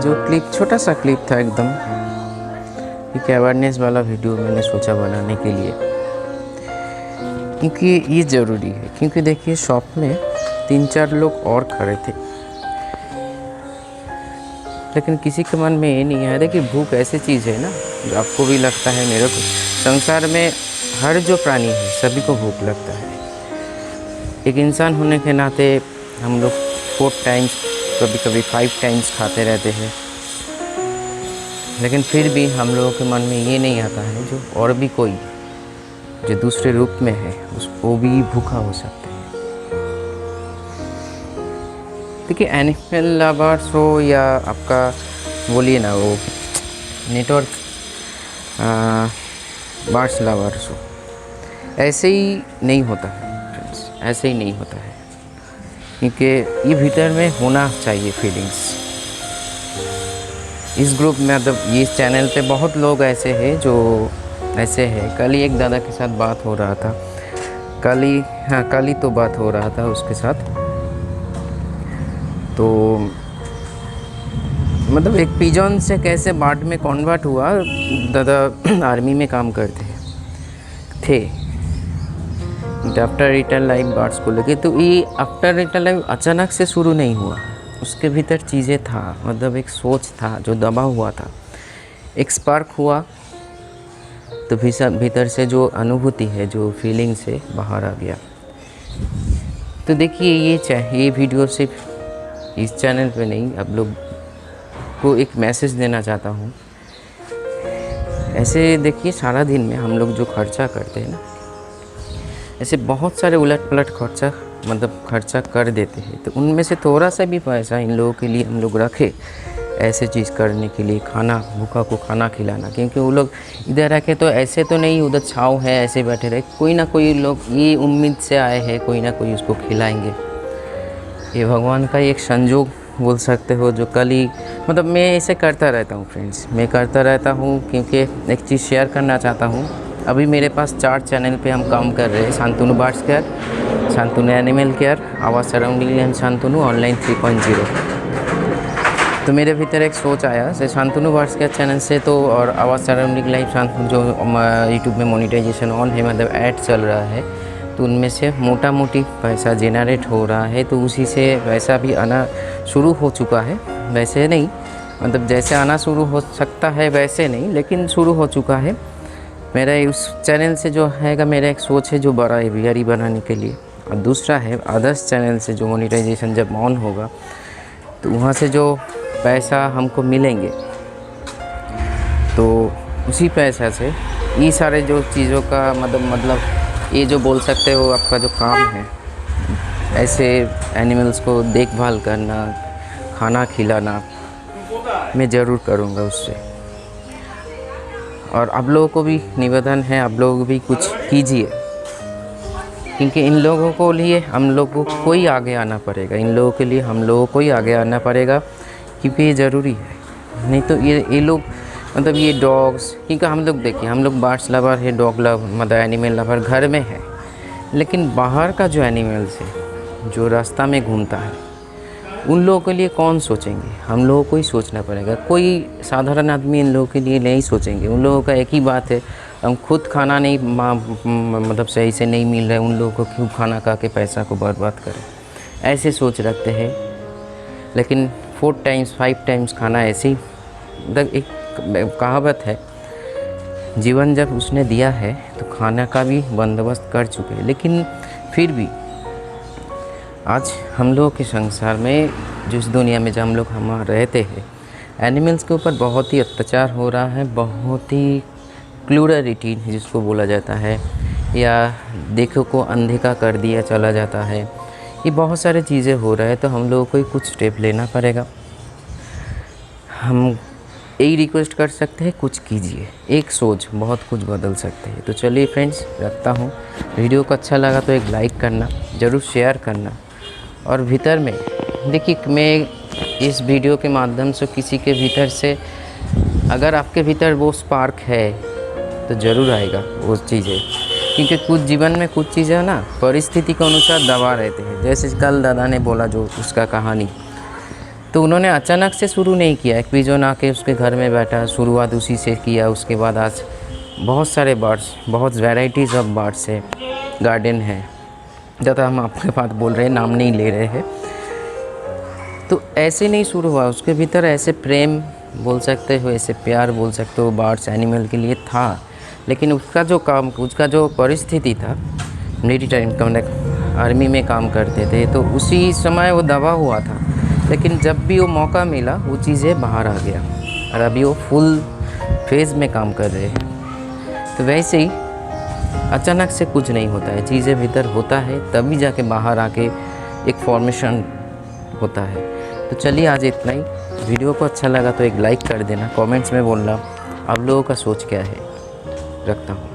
जो क्लिप, छोटा सा क्लिप था एकदम, एक अवेयरनेस वाला वीडियो मैंने सोचा बनाने के लिए, क्योंकि ये ज़रूरी है। क्योंकि देखिए शॉप में 3-4 लोग और खड़े थे, लेकिन किसी के मन में ये नहीं आया। देखिए भूख ऐसी चीज़ है ना, जो आपको भी लगता है, मेरे को, संसार में हर जो प्राणी है सभी को भूख लगता है। एक इंसान होने के नाते हम लोग 4 टाइम्स, कभी कभी 5 टाइम्स खाते रहते हैं, लेकिन फिर भी हम लोगों के मन में ये नहीं आता है जो और भी कोई जो दूसरे रूप में है उसको भी भूखा हो सकते हैं। देखिए एनिमल लवर्स हो या आपका बोलिए ना वो नेटवर्क बर्ड्स लवर्स हो, ऐसे ही नहीं होता है फ्रेंड्स, ऐसे ही नहीं होता है। क्योंकि ये भीतर में होना चाहिए फीलिंग्स। इस ग्रुप में मतलब ये चैनल पे बहुत लोग ऐसे हैं जो ऐसे हैं। कल ही एक दादा के साथ बात हो रहा था, कल ही तो बात हो रहा था उसके साथ। तो मतलब एक पिजन से कैसे बर्ड में कन्वर्ट हुआ। दादा आर्मी में काम करते थे आफ्टर रिटर्न लाइफ बर्ड्स को लेके। तो ये आफ्टर रिटर्न लाइफ अचानक से शुरू नहीं हुआ, उसके भीतर चीज़ें था, मतलब एक सोच था जो दबा हुआ था, एक स्पार्क हुआ तो भीतर से जो अनुभूति है, जो फीलिंग से बाहर आ गया। तो देखिए ये वीडियो सिर्फ इस चैनल पे नहीं, आप लोग को एक मैसेज देना चाहता हूँ। ऐसे देखिए सारा दिन में हम लोग जो खर्चा करते हैं ना, ऐसे बहुत सारे उलट पलट खर्चा कर देते हैं। तो उनमें से थोड़ा सा भी पैसा इन लोगों के लिए हम लोग रखें, ऐसे चीज़ करने के लिए, खाना, भूखा को खाना खिलाना। क्योंकि वो लोग इधर रखे तो ऐसे तो नहीं उधर छाँव है ऐसे बैठे रहे, कोई ना कोई लोग ये उम्मीद से आए हैं कोई ना कोई उसको खिलाएंगे। ये भगवान का एक संजोग बोल सकते हो, जो कल ही मतलब मैं ऐसे करता रहता हूँ फ्रेंड्स, मैं करता रहता हूँ। क्योंकि एक चीज़ शेयर करना चाहता हूँ। अभी मेरे पास 4 चैनल पे हम काम कर रहे हैं। Shantanu birds care, Shantanu animal care, आवाज़ सराउंडिंग एंड शांतनु ऑनलाइन 3.0। तो मेरे भीतर एक सोच आया से शांतनु बर्ड्स केयर चैनल से तो, और आवाज़ सराउंडिंग लाइव शांतनु जो यूट्यूब में मोनेटाइजेशन ऑन है, मतलब ऐड चल रहा है, तो उनमें से मोटा मोटी पैसा जनरेट हो रहा है। तो उसी से पैसा भी आना शुरू हो चुका है, वैसे नहीं, मतलब जैसे आना शुरू हो सकता है वैसे नहीं, लेकिन शुरू हो चुका है। मेरा उस चैनल से जो है मेरा एक सोच है जो बड़ा एवियरी बनाने के लिए, और दूसरा है अदर्स चैनल से जो मोनेटाइजेशन जब ऑन होगा तो वहाँ से जो पैसा हमको मिलेंगे, तो उसी पैसा से ये सारे जो चीज़ों का मतलब ये जो बोल सकते हो आपका जो काम है, ऐसे एनिमल्स को देखभाल करना, खाना खिलाना, मैं ज़रूर करूँगा उससे। और आप लोगों को भी निवेदन है, आप लोग भी कुछ कीजिए, क्योंकि इन लोगों को लिए हम लोगों को ही आगे आना पड़ेगा, इन लोगों के लिए हम लोगों को ही आगे आना पड़ेगा, क्योंकि ये ज़रूरी है। नहीं तो ये लोग मतलब ये डॉग्स, क्योंकि हम लोग देखिए हम लोग बर्ड्स लवर है, डॉग लव मतलब एनिमल लवर घर में है, लेकिन बाहर का जो एनिमल्स है जो रास्ता में घूमता है, उन लोगों के लिए कौन सोचेंगे? हम लोगों को ही सोचना पड़ेगा। कोई साधारण आदमी इन लोगों के लिए नहीं सोचेंगे। उन लोगों का एक ही बात है, हम खुद खाना नहीं मतलब सही से नहीं मिल रहा है, उन लोगों को क्यों खाना खा के पैसा को बर्बाद करें, ऐसे सोच रखते हैं। लेकिन 4 टाइम्स 5 टाइम्स खाना ऐसे ही, मतलब एक कहावत है, जीवन जब उसने दिया है तो खाना का भी बंदोबस्त कर चुके हैं। लेकिन फिर भी आज हम लोगों के संसार में, जिस दुनिया में जब हम लोग रहते हैं, एनिमल्स के ऊपर बहुत ही अत्याचार हो रहा है, बहुत ही क्रूरलिटी जिसको बोला जाता है, या देखो को अनदेखा कर दिया चला जाता है, ये बहुत सारी चीज़ें हो रहा है। तो हम लोगों को ही कुछ स्टेप लेना पड़ेगा। हम यही रिक्वेस्ट कर सकते हैं, कुछ कीजिए, एक सोच बहुत कुछ बदल सकते हैं। तो चलिए फ्रेंड्स, रखता हूँ। वीडियो को अच्छा लगा तो एक लाइक करना, ज़रूर शेयर करना। और भीतर में देखिए, मैं इस वीडियो के माध्यम से किसी के भीतर से, अगर आपके भीतर वो स्पार्क है तो ज़रूर आएगा वो चीज़ें। क्योंकि कुछ जीवन में कुछ चीज़ें ना परिस्थिति के अनुसार दबा रहते हैं। जैसे कल दादा ने बोला जो उसका कहानी, तो उन्होंने अचानक से शुरू नहीं किया। एक पिजन आके उसके घर में बैठा, शुरुआत उसी से किया। उसके बाद आज बहुत सारे बर्ड्स, बहुत वैराइटीज़ ऑफ बर्ड्स है, गार्डन है। ज़्यादा हम आपके पास बोल रहे हैं, नाम नहीं ले रहे हैं। तो ऐसे नहीं शुरू हुआ, उसके भीतर ऐसे प्रेम बोल सकते हो, ऐसे प्यार बोल सकते हो बर्ड्स एनिमल के लिए था। लेकिन उसका जो काम, उसका जो परिस्थिति था, मिलिट्री मतलब आर्मी में काम करते थे, तो उसी समय वो दबा हुआ था। लेकिन जब भी वो मौका मिला वो चीज़ें बाहर आ गया और अभी वो फुल फेज़ में काम कर रहे हैं। तो वैसे ही अचानक से कुछ नहीं होता है, चीज़ें भीतर होता है तभी जाके बाहर आके एक फॉर्मेशन होता है। तो चलिए आज इतना ही। वीडियो को अच्छा लगा तो एक लाइक कर देना, कमेंट्स में बोलना आप लोगों का सोच क्या है। रखता हूँ।